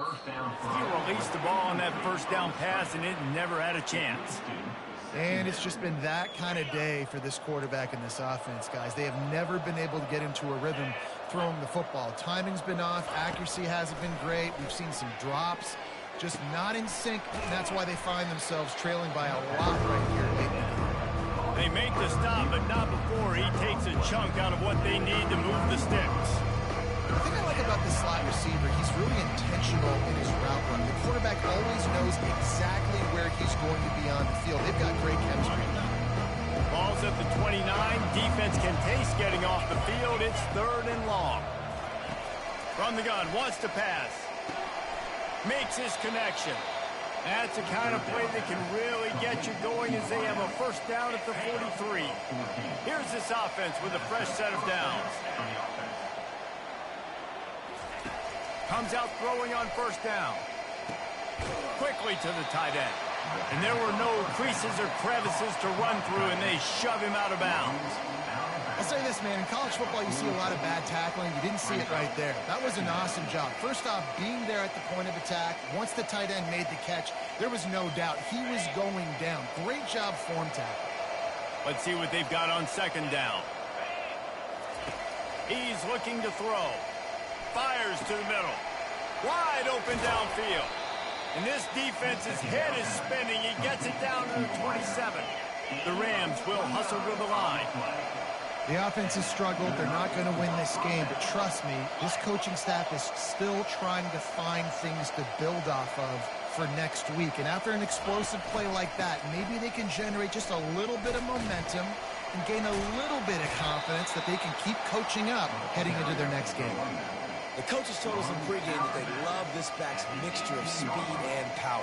He released the ball on that first down pass, and it never had a chance. And it's just been that kind of day for this quarterback and this offense, guys. They have never been able to get into a rhythm throwing the football. Timing's been off. Accuracy hasn't been great. We've seen some drops. Just not in sync, and that's why they find themselves trailing by a lot right here late in the game. They make the stop, but not before he takes a chunk out of what they need to move the sticks. The thing I like about this slot receiver, he's really intentional in his route run. The quarterback always knows exactly where he's going to be on the field. They've got great chemistry. Ball's at the 29. Defense can taste getting off the field. It's 3rd and long. From the gun, wants to pass. Makes his connection. That's the kind of play that can really get you going as they have a first down at the 43. Here's this offense with a fresh set of downs. Comes out throwing on first down. Quickly to the tight end. And there were no creases or crevices to run through, and they shove him out of bounds. I'll say this, man. In college football, you see a lot of bad tackling. You didn't see it right there. That was an awesome job. First off, being there at the point of attack. Once the tight end made the catch, there was no doubt he was going down. Great job form tackle. Let's see what they've got on second down. He's looking to throw. Fires to the middle. Wide open downfield. And this defense's head is spinning. He gets it down to the 27. The Rams will hustle to the line. The offense has struggled. They're not going to win this game, but trust me, this coaching staff is still trying to find things to build off of for next week. And after an explosive play like that, maybe they can generate just a little bit of momentum and gain a little bit of confidence that they can keep coaching up heading into their next game. The coaches told us in pregame that they love this back's mixture of speed and power.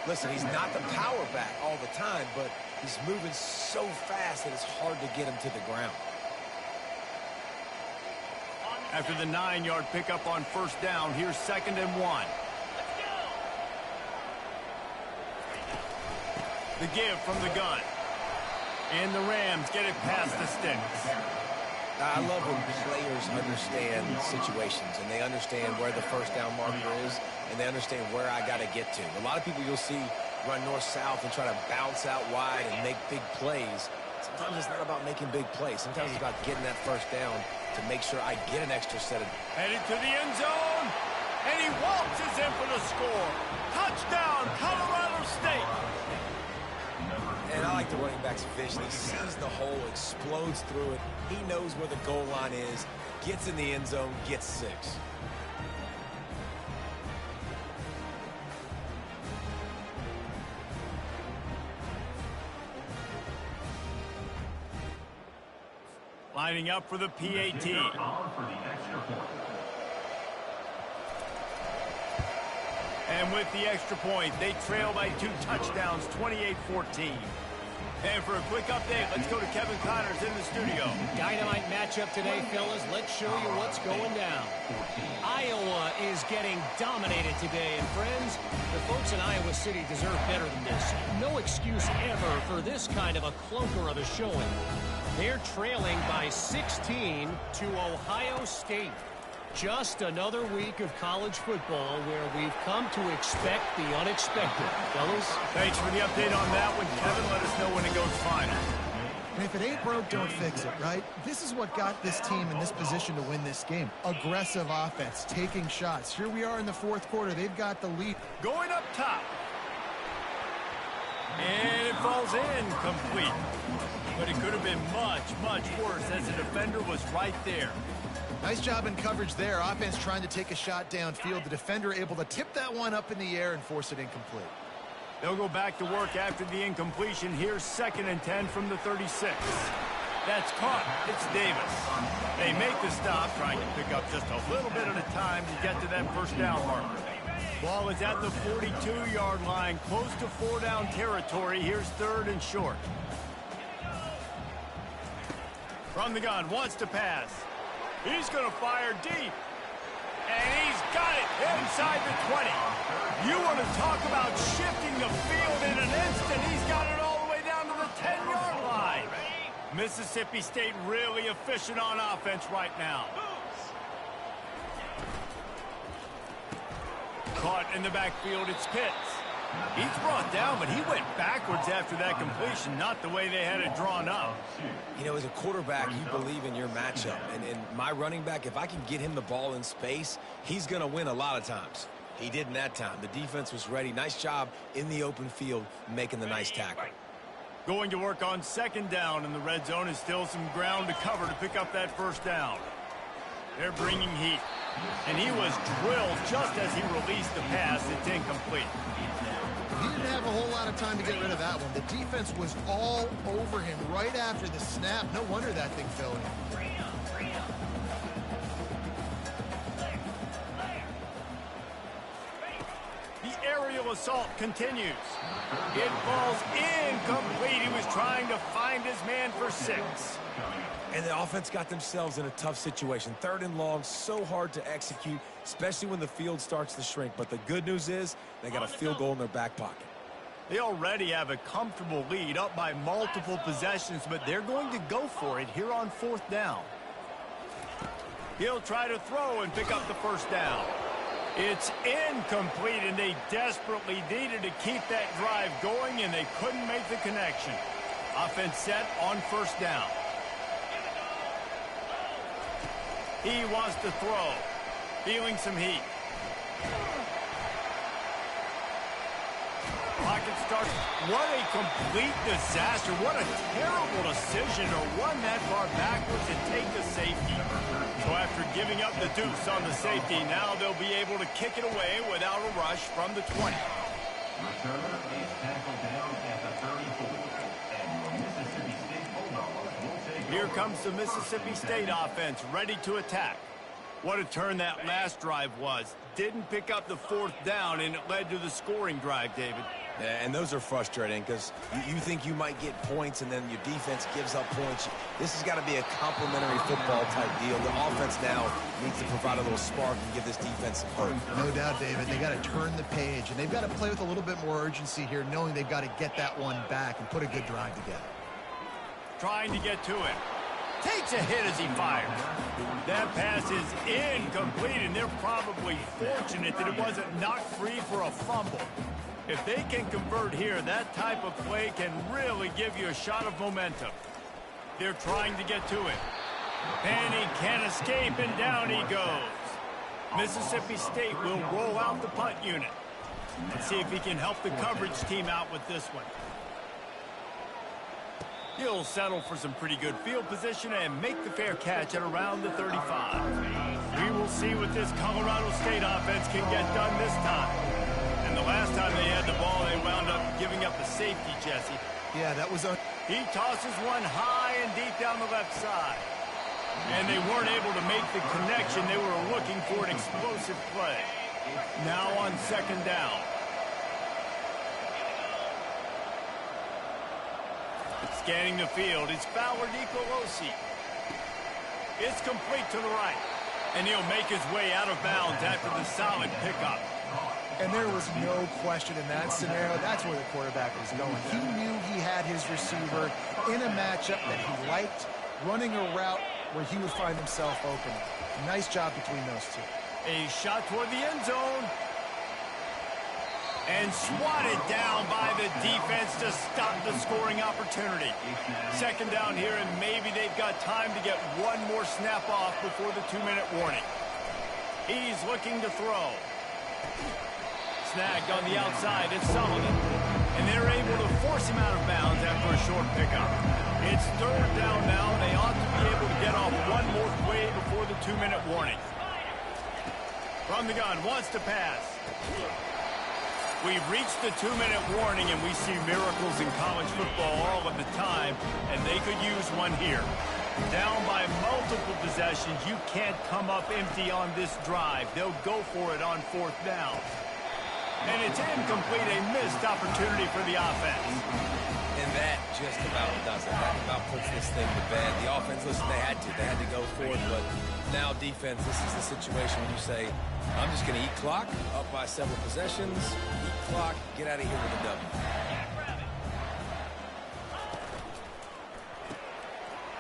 Listen, he's not the power back all the time, but he's moving so fast that it's hard to get him to the ground. After the 9-yard pickup on first down, here's 2nd and 1. The give from the gun. And the Rams get it past the sticks. I love when players understand situations and they understand where the first down marker is and they understand where I got to get to. A lot of people you'll see run north-south and try to bounce out wide and make big plays. Sometimes it's not about making big plays. Sometimes it's about getting that first down to make sure I get an extra set of... Headed to the end zone, and he waltzes in for the score. Touchdown, Colorado State. And I like the running back's vision. He sees the hole, explodes through it. He knows where the goal line is, gets in the end zone, gets 6. Lining up for the PAT. And with the extra point, they trail by 2 touchdowns, 28-14. And for a quick update, let's go to Kevin Connors in the studio. Dynamite matchup today, fellas. Let's show you what's going down. Iowa is getting dominated today. And friends, the folks in Iowa City deserve better than this. No excuse ever for this kind of a clunker of a showing. They're trailing by 16 to Ohio State. Just another week of college football where we've come to expect the unexpected. Fellas? Thanks for the update on that one, Kevin. Let us know when it goes final. And if it ain't broke, don't fix it, right? This is what got this team in this position to win this game. Aggressive offense, taking shots. Here we are in the 4th quarter. They've got the lead. Going up top. And it falls in complete. But it could have been much, much worse as the defender was right there. Nice job in coverage there. Offense trying to take a shot downfield. The defender able to tip that one up in the air and force it incomplete. They'll go back to work after the incompletion. Here's 2nd and 10 from the 36. That's caught. It's Davis. They make the stop, trying to pick up just a little bit at a time to get to that first down marker. Ball is at the 42-yard line, close to 4-down territory. Here's 3rd and short. From the gun, wants to pass. He's going to fire deep. And he's got it inside the 20. You want to talk about shifting the field in an instant. He's got it all the way down to the 10-yard line. Mississippi State really efficient on offense right now. caught in the backfield. It's Pitts. He's brought down, but he went backwards after that completion, not the way they had it drawn up. You know, as a quarterback, you believe in your matchup. And my running back, if I can get him the ball in space, he's going to win a lot of times. He didn't that time. The defense was ready. Nice job in the open field making the nice tackle. Going to work on second down, and the red zone is still some ground to cover to pick up that first down. They're bringing heat. And he was drilled just as he released the pass. It's incomplete. He didn't have a whole lot of time to get rid of that one. The defense was all over him right after the snap. No wonder that thing fell in. The aerial assault continues. It falls incomplete. He was trying to find his man for 6. And the offense got themselves in a tough situation. 3rd and long, so hard to execute, especially when the field starts to shrink. But the good news is they got a field goal in their back pocket. They already have a comfortable lead, up by multiple possessions, but they're going to go for it here on 4th down. He'll try to throw and pick up the first down. It's incomplete, and they desperately needed to keep that drive going, and they couldn't make the connection. Offense set on 1st down. He wants to throw. Feeling some heat. Pocket starts. What a complete disaster. What a terrible decision to run that far backwards and take the safety. So after giving up the deuce on the safety, now they'll be able to kick it away without a rush from the 20. Returner is tackled down at the 34. And your Mississippi State Bulldogs will take Here over. comes the Mississippi State offense, ready to attack. What a turn that last drive was. Didn't pick up the 4th down, and it led to the scoring drive, David. Yeah, and those are frustrating because you think you might get points and then your defense gives up points. This has got to be a complementary football type deal. The offense now needs to provide a little spark and give this defense some hope. No doubt, David. They got to turn the page, and they've got to play with a little bit more urgency here, knowing they've got to get that one back and put a good drive together. Trying to get to it. Takes a hit as he fires. That pass is incomplete, and they're probably fortunate that it wasn't knocked free for a fumble. If they can convert here, that type of play can really give you a shot of momentum. They're trying to get to it. And he can't escape, and down he goes. Mississippi State will roll out the punt unit. Let's see if he can help the coverage team out with this one. He'll settle for some pretty good field position and make the fair catch at around the 35. We will see what this Colorado State offense can get done this time. And the last time they had the ball, they wound up giving up a safety, Jesse. Yeah, that was a... He tosses one high and deep down the left side. And they weren't able to make the connection. They were looking for an explosive play. Now on second down. Scanning the field, it's Fowler Nicolosi. It's complete to the right. And he'll make his way out of bounds after the solid pickup. And there was no question in that scenario. That's where the quarterback was going. He knew he had his receiver in a matchup that he liked, running a route where he would find himself open. Nice job between those two. A shot toward the end zone. And swatted down by the defense to stop the scoring opportunity. Second down here, and maybe they've got time to get one more snap off before the 2-minute warning. He's looking to throw. Snagged on the outside, it's Sullivan. And they're able to force him out of bounds after a short pickup. It's third down now. They ought to be able to get off one more play before the 2-minute warning. From the gun, wants to pass. We've reached the 2-minute warning, and we see miracles in college football all of the time, and they could use one here. Down by multiple possessions, you can't come up empty on this drive. They'll go for it on fourth down. And it's incomplete, a missed opportunity for the offense. And that just about does it. That about puts this thing to bed. The offense, listen, they had to go for it, but now defense, this is the situation when you say, I'm just going to eat clock, up by several possessions, eat clock, get out of here with a W.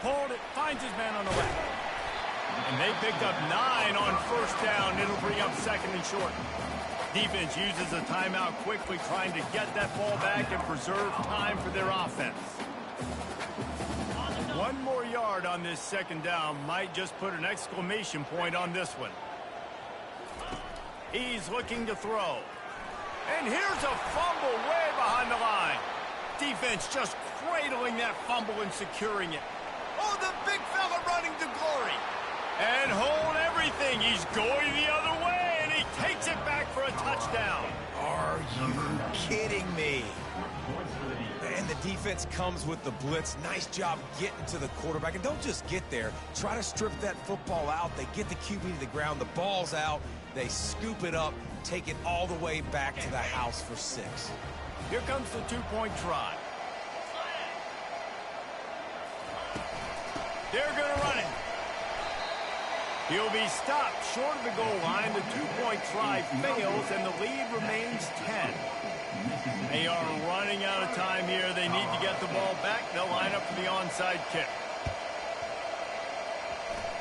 Pulled it, finds his man on the left. And they picked up 9 on first down. It'll bring up second and short. Defense uses a timeout quickly, trying to get that ball back and preserve time for their offense. 1 more yard on this second down might just put an exclamation point on this one. He's looking to throw. And here's a fumble way behind the line. Defense just cradling that fumble and securing it. Oh, the big fella running to glory. And hold everything. He's going the other way, and he takes it back for a touchdown. Are you kidding me? And the defense comes with the blitz. Nice job getting to the quarterback. And don't just get there. Try to strip that football out. They get the QB to the ground. The ball's out. They scoop it up, take it all the way back to the house for 6. Here comes the 2-point try. They're going to run it. He'll be stopped short of the goal line. The 2-point try fails, and the lead remains 10. They are running out of time here. They need to get the ball back. They'll line up for the onside kick.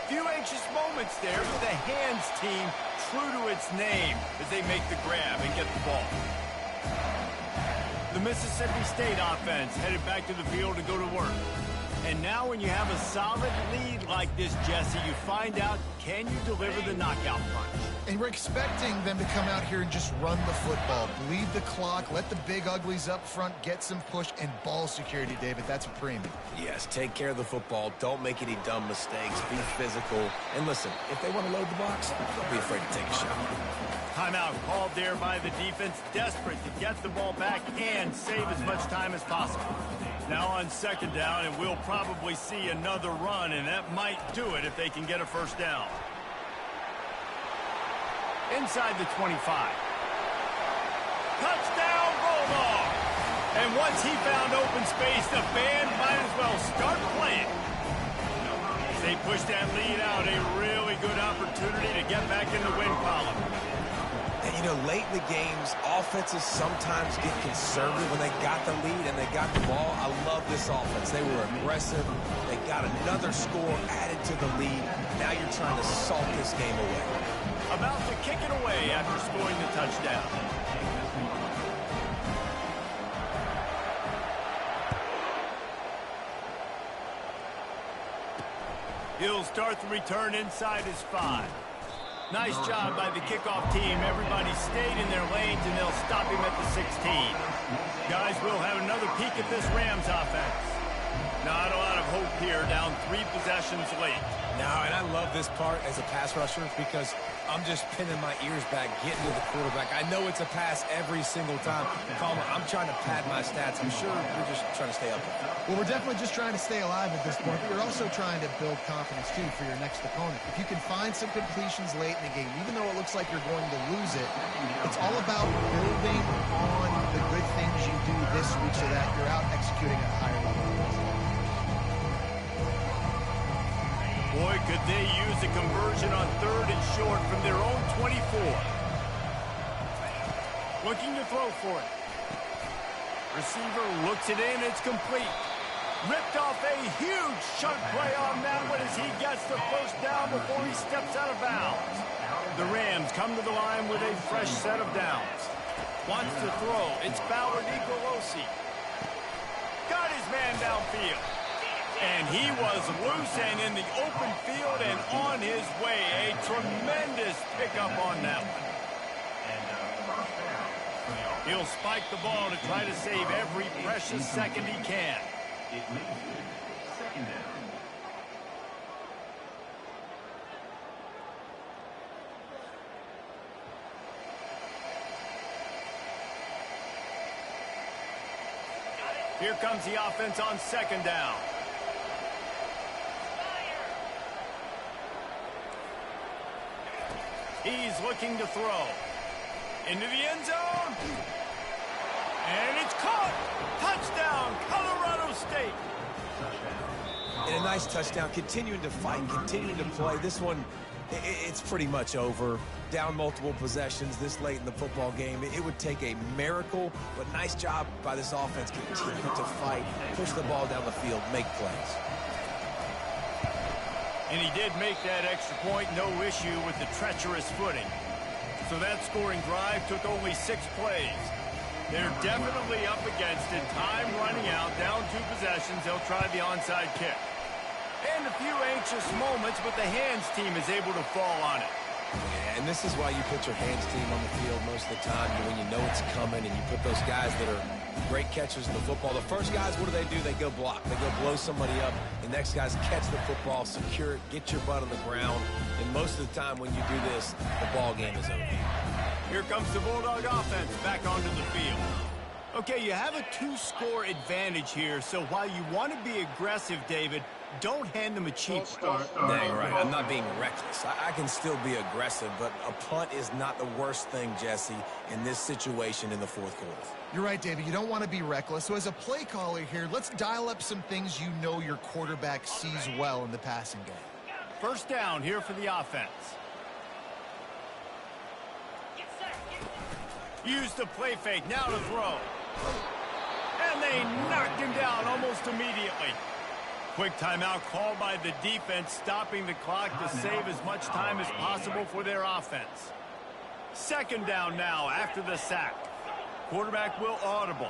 Few anxious moments there for the hands team, true to its name, as they make the grab and get the ball. The Mississippi State offense headed back to the field to go to work. And now when you have a solid lead like this, Jesse, you find out, can you deliver the knockout punch? And we're expecting them to come out here and just run the football, bleed the clock, let the big uglies up front get some push and ball security, David. That's a premium. Yes, take care of the football. Don't make any dumb mistakes. Be physical. And listen, if they want to load the box, don't be afraid to take a shot. Timeout called there by the defense, desperate to get the ball back and save as much time as possible. Now on second down, and we'll probably see another run, and that might do it if they can get a first down. Inside the 25. Touchdown, Bulldog! And once he found open space, the band might as well start playing. As they push that lead out, a really good opportunity to get back in the win column. And, you know, late in the games, offenses sometimes get conservative when they got the lead and they got the ball. I love this offense. They were aggressive. They got another score added to the lead. Now you're trying to salt this game away. About to kick it away after scoring the touchdown. He'll start the return inside his 5. Nice job by the kickoff team. Everybody stayed in their lanes, and they'll stop him at the 16. Guys, we'll have another peek at this Rams offense. Not a lot of hope here, down 3 possessions late. No, and I love this part as a pass rusher because I'm just pinning my ears back, getting to the quarterback. I know it's a pass every single time. Palmer, I'm trying to pad my stats. I'm sure we're just trying to stay up. Well, we're definitely just trying to stay alive at this point, but you're also trying to build confidence, too, for your next opponent. If you can find some completions late in the game, even though it looks like you're going to lose it, it's all about building on the good things you do this week so that you're out executing at a higher level. Boy, could they use a conversion on 3rd and short from their own 24. Looking to throw for it. Receiver looks it in. It's complete. Ripped off a huge chunk play on that one as he gets the first down before he steps out of bounds. The Rams come to the line with a fresh set of downs. Wants to throw. It's Bauer Nicolosi. Got his man downfield. And he was loose and in the open field and on his way. A tremendous pickup on that one. He'll spike the ball to try to save every precious second he can. It leaves it second down. Here comes the offense on second down. He's looking to throw. Into the end zone. And it's caught. Touchdown, Colorado State. And a nice touchdown, continuing to fight, continuing to play. This one, it's pretty much over. Down multiple possessions this late in the football game. It would take a miracle, but nice job by this offense. Continue to fight, push the ball down the field, make plays. And he did make that extra point, no issue with the treacherous footing. So that scoring drive took only 6 plays. They're definitely up against it. Time running out, down 2 possessions. They'll try the onside kick. And a few anxious moments, but the hands team is able to fall on it. Yeah, and this is why you put your hands team on the field most of the time, when you know it's coming, and you put those guys that are great catchers of the football. The first guys, what do? They go block. They go blow somebody up. The next guys catch the football, secure it, get your butt on the ground. And most of the time when you do this, the ball game is over. Here comes the Bulldog offense back onto the field. Okay, you have a 2-score advantage here, so while you want to be aggressive, David, don't hand them a cheap start. Dang right. I'm not being reckless. I can still be aggressive, but a punt is not the worst thing, Jesse, in this situation in the fourth quarter. You're right, David. You don't want to be reckless. So as a play caller here, let's dial up some things you know your quarterback sees well in the passing game. First down here for the offense. Use the play fake. Now to throw. And they knocked him down almost immediately. Quick timeout called by the defense, stopping the clock to save as much time as possible for their offense. Second down now after the sack. Quarterback will audible.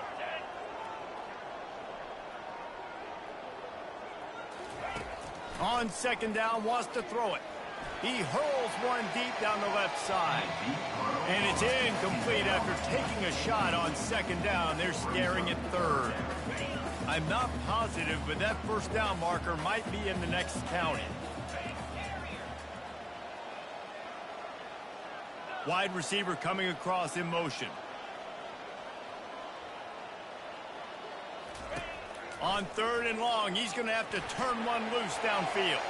On second down, wants to throw it. He hurls one deep down the left side. And it's incomplete after taking a shot on second down. They're staring at third. I'm not positive, but that first down marker might be in the next county. Wide receiver coming across in motion. On third and long, he's going to have to turn one loose downfield.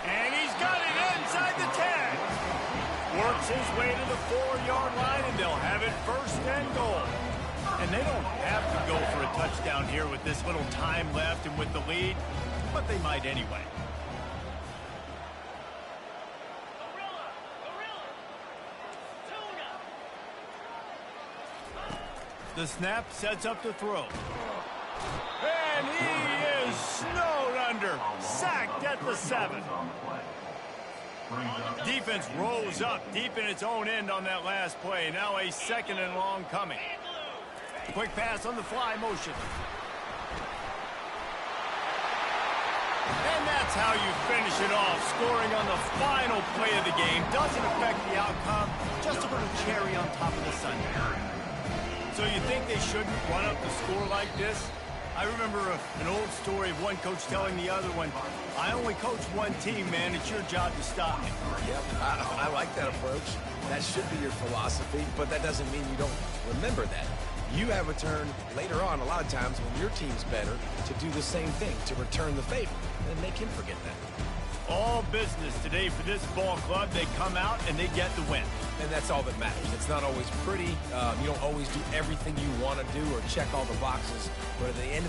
And he's got it inside the 10. Works his way to the 4-yard line, and they'll have it first and goal. And they don't have to go for a touchdown here with this little time left and with the lead, but they might anyway. The snap sets up the throw. And he is snowed under. Sacked at the 7. Defense rolls up deep in its own end on that last play. Now a second and long coming. Quick pass on the fly motion. And that's how you finish it off. Scoring on the final play of the game doesn't affect the outcome. Just a little cherry on top of the sundae. So you think they shouldn't run up the score like this? I remember an old story of one coach telling the other one, I only coach one team, man. It's your job to stop me. Yep, I like that approach. That should be your philosophy, but that doesn't mean you don't remember that. You have a turn later on, a lot of times, when your team's better, to do the same thing, to return the favor, and make him forget that. All business today for this ball club. They come out and they get the win. And that's all that matters. It's not always pretty. You don't always do everything you want to do or check all the boxes, but at the end of